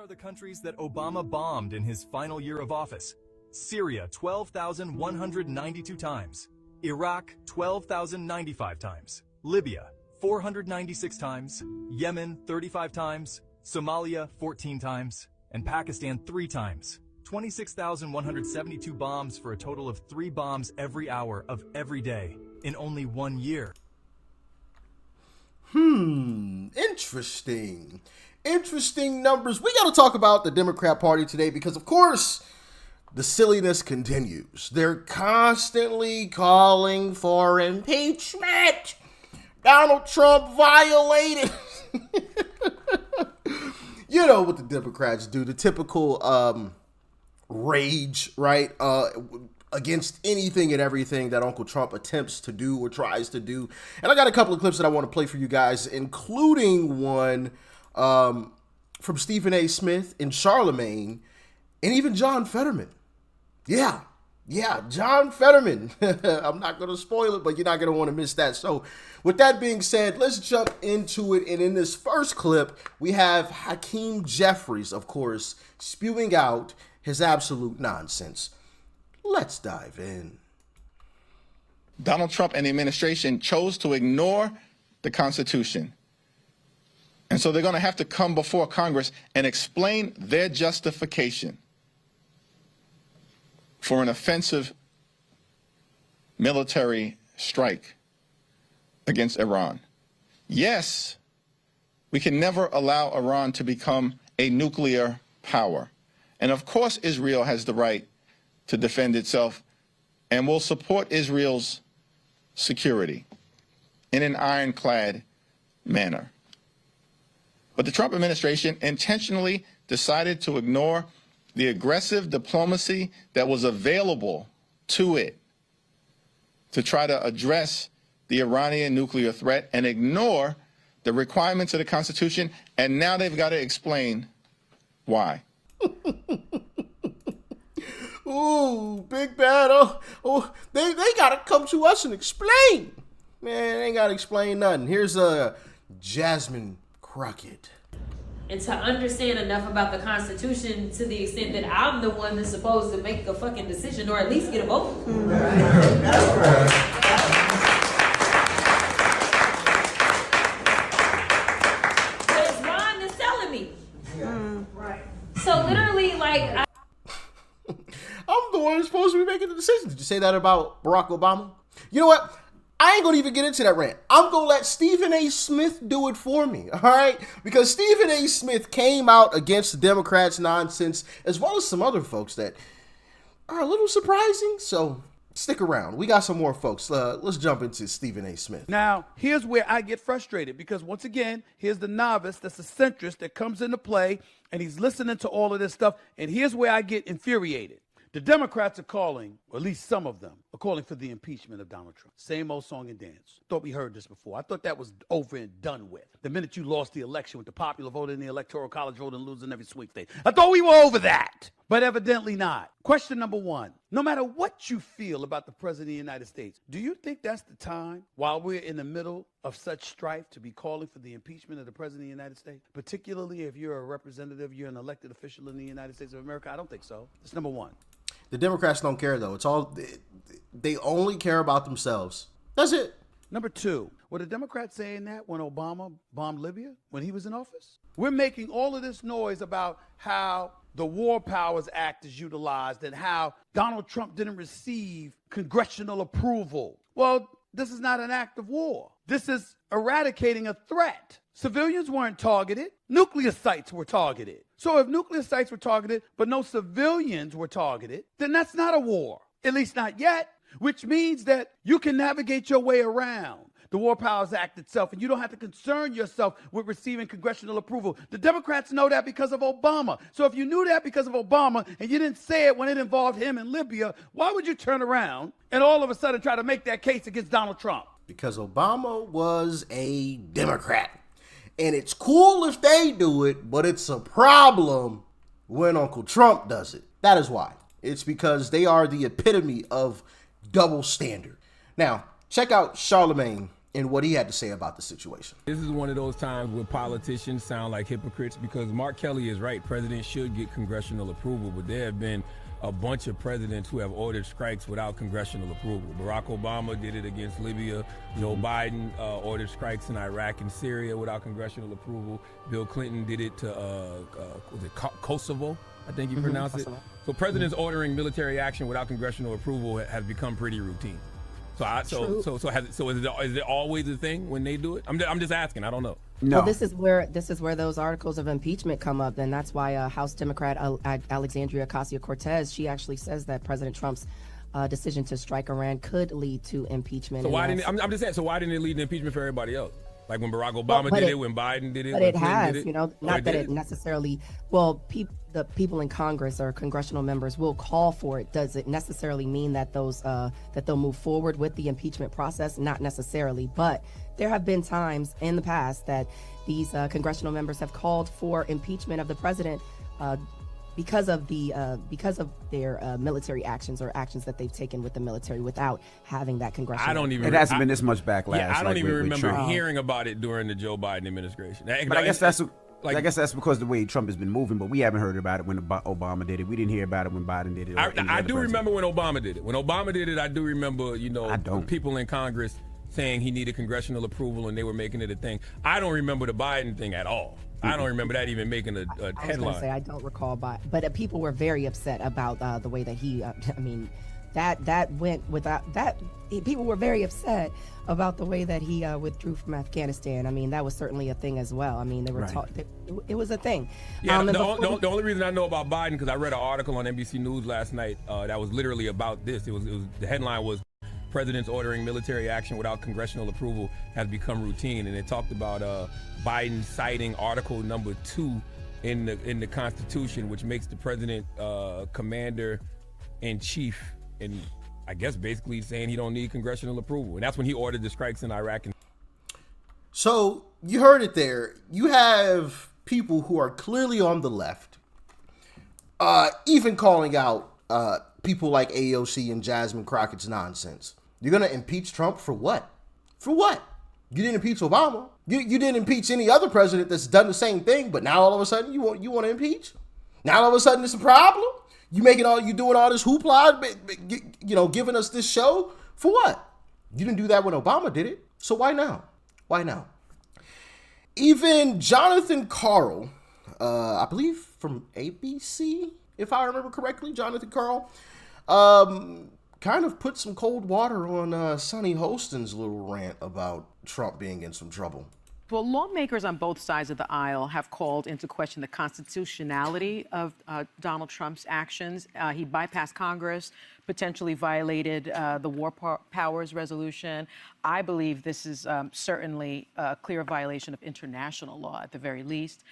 are the countries that Obama bombed in his final year of office. Syria, 12,192 times. Iraq, 12,095 times. Libya, 496 times. Yemen, 35 times. Somalia, 14 times. And Pakistan, 3 times. 26,172 bombs for a total of 3 bombs every hour of every day in only 1 year. Interesting. Interesting numbers. We got to talk about the Democrat Party today because, of course, the silliness continues. They're constantly calling for impeachment. Donald Trump violated. You know what the Democrats do, the typical rage, right? Against anything and everything that Uncle Trump attempts to do or tries to do. And I got a couple of clips that I want to play for you guys, including one from Stephen A. Smith and Charlemagne and even John Fetterman. Yeah, John Fetterman. I'm not going to spoil it, but you're not going to want to miss that. So with that being said, let's jump into it. And in this first clip, we have Hakeem Jeffries, of course, spewing out his absolute nonsense. Let's dive in. Donald Trump and the administration chose to ignore the Constitution. And so they're going to have to come before Congress and explain their justification for an offensive military strike against Iran. Yes, we can never allow Iran to become a nuclear power. And of course, Israel has the right to defend itself and will support Israel's security in an ironclad manner. But the Trump administration intentionally decided to ignore the aggressive diplomacy that was available to it to try to address the Iranian nuclear threat and ignore the requirements of the Constitution, and now they've got to explain why. Ooh, big bad. Oh, they got to come to us and explain. Man, they ain't got to explain nothing. Here's Jasmine Crockett. And to understand enough about the Constitution to the extent that I'm the one that's supposed to make a fucking decision or at least get a vote. That's right. Because Ron is telling me. Right. So literally, like, I'm the one who's supposed to be making the decision. Did you say that about Barack Obama? You know what? I ain't going to even get into that rant. I'm going to let Stephen A. Smith do it for me, all right? Because Stephen A. Smith came out against the Democrats' nonsense, as well as some other folks that are a little surprising. So stick around. We got some more folks. Let's jump into Stephen A. Smith. Now, here's where I get frustrated because, once again, here's the novice that's a centrist that comes into play, and he's listening to all of this stuff, and here's where I get infuriated. The Democrats are calling, or at least some of them, are calling for the impeachment of Donald Trump. Same old song and dance. Thought we heard this before. I thought that was over and done with. The minute you lost the election with the popular vote in the electoral college vote and losing every sweepstakes. I thought we were over that, but evidently not. Question number one, no matter what you feel about the President of the United States, do you think that's the time, while we're in the middle of such strife, to be calling for the impeachment of the President of the United States? Particularly if you're a representative, you're an elected official in the United States of America? I don't think so. That's number one. The Democrats don't care, though. It's all they only care about themselves. That's it. Number two, were the Democrats saying that when Obama bombed Libya when he was in office? We're making all of this noise about how the War Powers Act is utilized and how Donald Trump didn't receive congressional approval. Well, this is not an act of war. This is eradicating a threat. Civilians weren't targeted. Nuclear sites were targeted. So if nuclear sites were targeted, but no civilians were targeted, then that's not a war, at least not yet, which means that you can navigate your way around the War Powers Act itself, and you don't have to concern yourself with receiving congressional approval. The Democrats know that because of Obama. So if you knew that because of Obama and you didn't say it when it involved him in Libya, why would you turn around and all of a sudden try to make that case against Donald Trump? Because Obama was a Democrat. And it's cool if they do it, but it's a problem when Uncle Trump does it. That is why. It's because they are the epitome of double standard. Now, check out Charlemagne and what he had to say about the situation. This is one of those times where politicians sound like hypocrites, because Mark Kelly is right. Presidents should get congressional approval, but there have been a bunch of presidents who have ordered strikes without congressional approval. Barack Obama did it against Libya. Joe Biden ordered strikes in Iraq and Syria without congressional approval. Bill Clinton did it to was it Kosovo, I think you pronounce it. So presidents ordering military action without congressional approval has become pretty routine. So is it always a thing when they do it? I'm just asking. I don't know. No. Well, this is where those articles of impeachment come up, and that's why House Democrat Alexandria Ocasio-Cortez, she actually says that President Trump's decision to strike Iran could lead to impeachment. So why didn't I'm just saying? So why didn't it lead to impeachment for everybody else? Like when Barack Obama did it, when Biden did it, but when it Clinton has, did it? you know, not that it necessarily. Well, the people in Congress or congressional members will call for it. Does it necessarily mean that that they'll move forward with the impeachment process? Not necessarily, but there have been times in the past that these congressional members have called for impeachment of the president because of their military actions or actions that they've taken with the military without having that congressional. It hasn't been this much backlash. Yeah, I don't even remember Trump. hearing about it during the Joe Biden administration. But I guess that's because the way Trump has been moving, but we haven't heard about it when Obama did it. We didn't hear about it when Biden did it. I do remember when Obama did it. When Obama did it, I do remember, people in Congress saying he needed congressional approval and they were making it a thing. I don't remember the Biden thing at all. I don't remember that even making a headline. I was going to say, I don't recall, but people were very upset about the way that he, that went without that. People were very upset about the way that he withdrew from Afghanistan. I mean, that was certainly a thing as well. I mean, they were it was a thing. Yeah, the only reason I know about Biden, because I read an article on NBC News last night that was literally about this. It was the headline was, "Presidents ordering military action without congressional approval has become routine," and it talked about Biden citing Article Number 2 in the Constitution, which makes the president commander in chief, and I guess basically saying he don't need congressional approval, and that's when he ordered the strikes in Iraq. So you heard it there. You have people who are clearly on the left, even calling out people like AOC and Jasmine Crockett's nonsense. You're going to impeach Trump for what? For what? You didn't impeach Obama. You didn't impeach any other president that's done the same thing, but now all of a sudden you want to impeach? Now all of a sudden it's a problem? You doing all this hoopla, giving us this show for what? You didn't do that when Obama did it. So why now? Why now? Even Jonathan Karl, I believe from ABC, if I remember correctly, Jonathan Karl, kind of put some cold water on Sonny Holston's little rant about Trump being in some trouble. Well, lawmakers on both sides of the aisle have called into question the constitutionality of Donald Trump's actions. He bypassed Congress, potentially violated the War Powers Resolution. I believe this is certainly a clear violation of international law at the very least.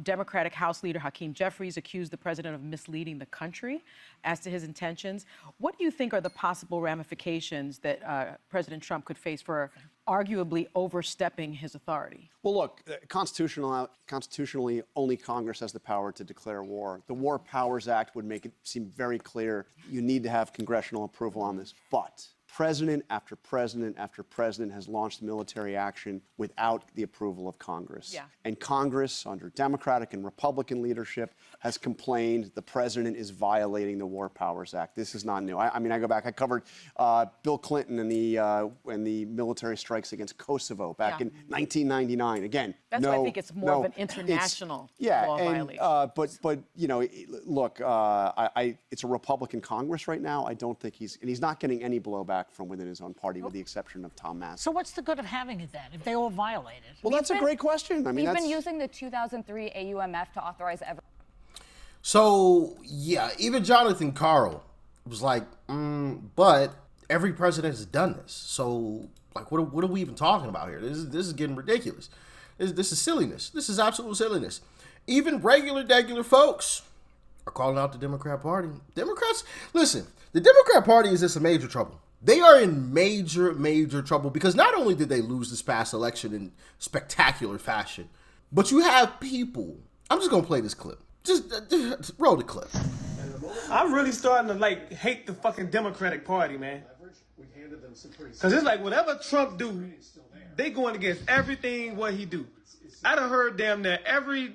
Democratic House Leader Hakeem Jeffries accused the president of misleading the country as to his intentions. What do you think are the possible ramifications that President Trump could face for arguably overstepping his authority? Well, look, constitutionally, only Congress has the power to declare war. The War Powers Act would make it seem very clear you need to have congressional approval on this. But president after president after president has launched military action without the approval of Congress. Yeah. And Congress, under Democratic and Republican leadership, has complained the president is violating the War Powers Act. This is not new. I go back. I covered Bill Clinton and the military strikes against Kosovo back in 1999. Again, that's why I think it's more of an international law violation. But look, it's a Republican Congress right now. I don't think he's not getting any blowback from within his own party, with the exception of Tom Massie. So what's the good of having it then, if they all violate it? Well, that's a great question. I mean, we've been using the 2003 AUMF to authorize every. So, yeah, even Jonathan Karl was like, but every president has done this. So, like, what are we even talking about here? This is getting ridiculous. This is silliness. This is absolute silliness. Even regular folks are calling out the Democrat Party. Democrats, listen, the Democrat Party is in some major trouble. They are in major trouble because not only did they lose this past election in spectacular fashion, but you have people. I'm just going to play this clip. Just roll the clip. I'm really starting to hate the fucking Democratic Party, man. Because it's like whatever Trump do, they going against everything what he do. I done heard damn near every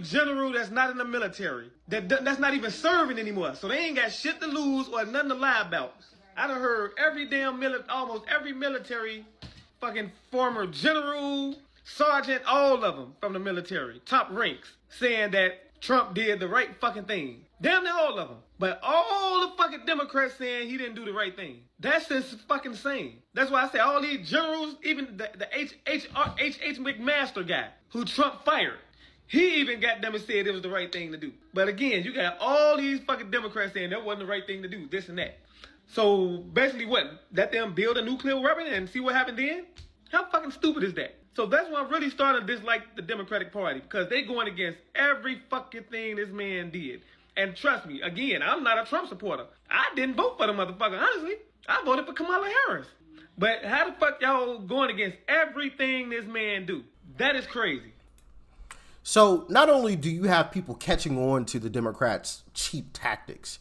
general that's not in the military, that's not even serving anymore. So they ain't got shit to lose or nothing to lie about. I done heard every damn almost every military fucking former general, sergeant, all of them from the military, top ranks, saying that Trump did the right fucking thing. Damn near all of them. But all the fucking Democrats saying he didn't do the right thing. That's just fucking insane. That's why I say all these generals, even the H. McMaster guy, who Trump fired, he even got them and said it was the right thing to do. But again, you got all these fucking Democrats saying that wasn't the right thing to do, this and that. So basically what? Let them build a nuclear weapon and see what happened then? How fucking stupid is that? So that's why I'm really starting to dislike the Democratic Party, because they going against every fucking thing this man did. And trust me, again, I'm not a Trump supporter. I didn't vote for the motherfucker, honestly. I voted for Kamala Harris. But how the fuck y'all going against everything this man do? That is crazy. So not only do you have people catching on to the Democrats' cheap tactics,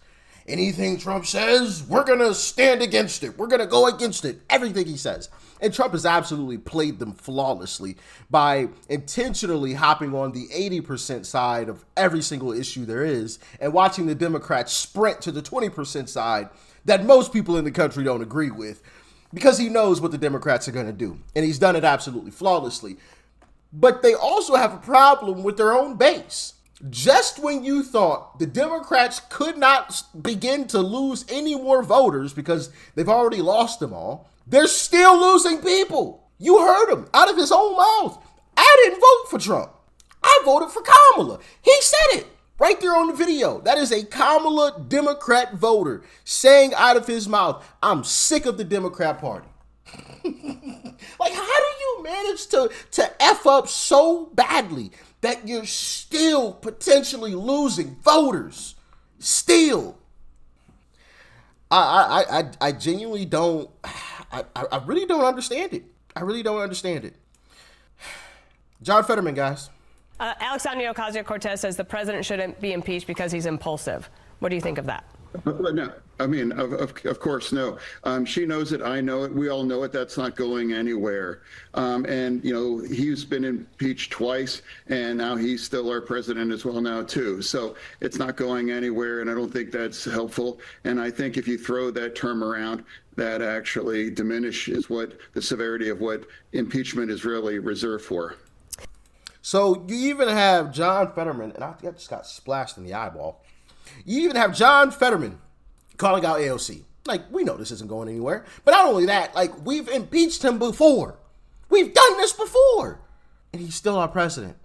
anything Trump says, we're going to stand against it. We're going to go against it. Everything he says. And Trump has absolutely played them flawlessly by intentionally hopping on the 80% side of every single issue there is and watching the Democrats sprint to the 20% side that most people in the country don't agree with, because he knows what the Democrats are going to do. And he's done it absolutely flawlessly. But they also have a problem with their own base. Just when you thought the Democrats could not begin to lose any more voters because they've already lost them all, they're still losing people. You heard him out of his own mouth. I didn't vote for Trump. I voted for Kamala. He said it right there on the video. That is a Kamala Democrat voter saying out of his mouth, I'm sick of the Democrat Party. Like, how do you manage to F up so badly that you're still potentially losing voters? Still. I genuinely don't, I really don't understand it. I really don't understand it. John Fetterman, guys. Alexandria Ocasio-Cortez says the president shouldn't be impeached because he's impulsive. What do you think of that? No, I mean, of course, no. She knows it. I know it. We all know it. That's not going anywhere. And, you know, he's been impeached twice, and now he's still our president as well now, too. So it's not going anywhere, and I don't think that's helpful. And I think if you throw that term around, that actually diminishes what the severity of what impeachment is really reserved for. So you even have John Fetterman, and I think I just got splashed in the eyeball. You even have John Fetterman calling out AOC. Like, we know this isn't going anywhere. But not only that, like, we've impeached him before. We've done this before. And he's still our president.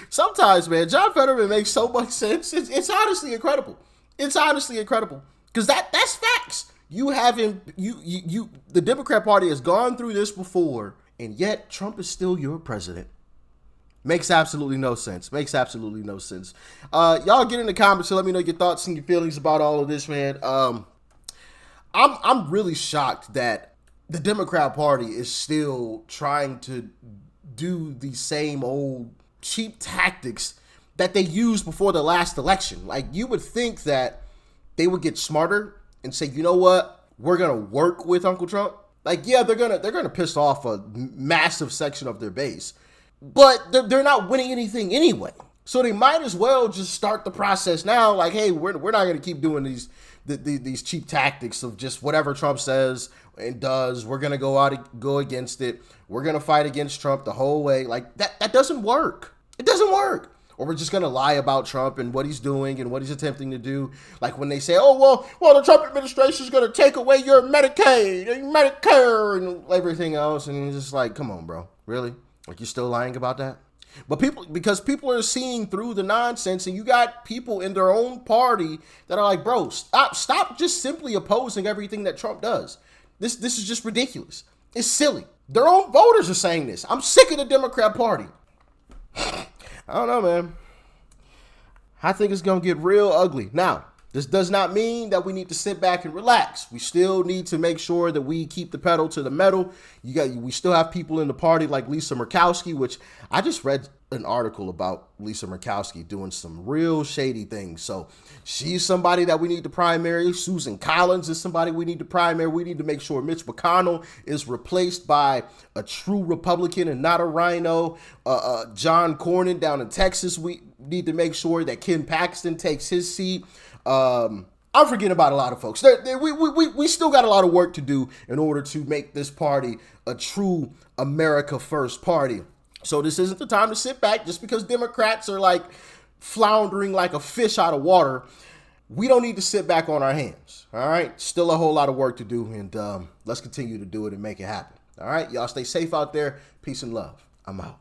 Sometimes, man, John Fetterman makes so much sense. It's honestly incredible. It's honestly incredible. Because that's facts. You haven't, the Democrat Party has gone through this before, and yet Trump is still your president. Makes absolutely no sense. Makes absolutely no sense. Y'all get in the comments and let me know your thoughts and your feelings about all of this, man. I'm really shocked that the Democrat Party is still trying to do the same old cheap tactics that they used before the last election. Like, you would think that they would get smarter and say, you know what, we're gonna work with Uncle Trump. Like, yeah, they're gonna piss off a massive section of their base. But they're not winning anything anyway. So they might as well just start the process now. Like, hey, we're not going to keep doing these cheap tactics of just whatever Trump says and does. We're going to go against it. We're going to fight against Trump the whole way. Like, that doesn't work. It doesn't work. Or we're just going to lie about Trump and what he's doing and what he's attempting to do. Like when they say, oh, well, the Trump administration is going to take away your Medicaid and Medicare and everything else. And it's just like, come on, bro. Really? Like, you're still lying about that? But because people are seeing through the nonsense, and you got people in their own party that are like, bro, stop just simply opposing everything that Trump does. This is just ridiculous. It's silly. Their own voters are saying this. I'm sick of the Democrat Party. I don't know, man. I think it's going to get real ugly. Now, this does not mean that we need to sit back and relax. We still need to make sure that we keep the pedal to the metal. We still have people in the party like Lisa Murkowski, which I just read an article about Lisa Murkowski doing some real shady things. So she's somebody that we need to primary. Susan Collins is somebody we need to primary. We need to make sure Mitch McConnell is replaced by a true Republican and not a rhino. John Cornyn down in Texas, we need to make sure that Ken Paxton takes his seat. I'm forgetting about a lot of folks. We still got a lot of work to do in order to make this party a true America First party. So this isn't the time to sit back just because Democrats are like floundering like a fish out of water. We don't need to sit back on our hands. All right. Still a whole lot of work to do. And let's continue to do it and make it happen. All right. Y'all stay safe out there. Peace and love. I'm out.